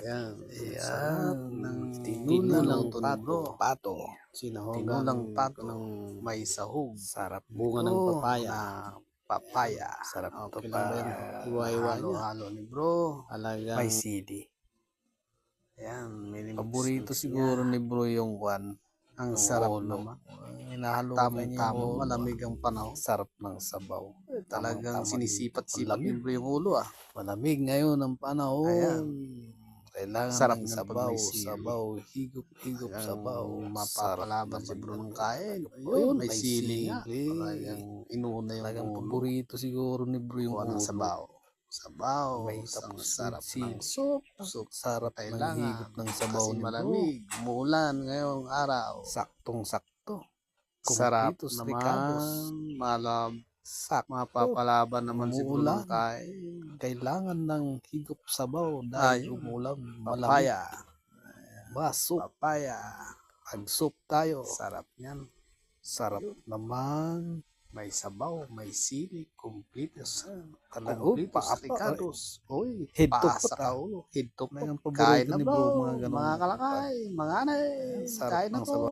Yan, sarap Ayan, ng tinulang pato. Tinulang Sinahogang pato. ng may sahog. Sarap Bunga ng nito. papaya. Papaya. Sarap to Okay pa. lang ba yan? Iwa-iwa niya. Halo ni bro. Talagang, May CD. ayan, Paborito siguro ni bro yung ang yung sarap ulo. naman. Hinahalo niya yung Tamang-tama, ulo. malamig ang panahon. Sarap ng sabaw. Talagang Tamang-tama sinisipat-sipat ni dito. bro yung ulo ah. Malamig ngayon ang panahon. Ayan. Kailangan Sarap ng niyan pag sabaw, may sili. sabaw, higop, sabaw. Mapapalaban si bro ng kain. Ayun, May sili nga. sili. Talagang inuna yung Talagang ulo. paborito siguro ni bro yung Kuha ng ulo. sabaw. Sabaw. May Ang tapos sarap sili. ng soup. Soup. Sarap ng higop Kailangan. ng sabaw Kasi ni bro. malamig. Umuulan ngayong araw. Saktong-sakto. Sarap Completos naman. Ricados. Sakto. Mapapalaban naman si bro ng Umuulan. kain. Kailangan ng higop sabaw dahil umulan. Malamig. Papaya. Soup. Papaya. Mag-soup tayo. Sarap niyan. Sarap naman. May sabaw, may sili, completos. Completos Ricados. Uy, Head to paasa pot, ka ulo. Head to pot. Ang Kain paborito na ni bro, bro, mga ganun. mga kalakay, mga anay. Sarap Kain na ng po. sabaw.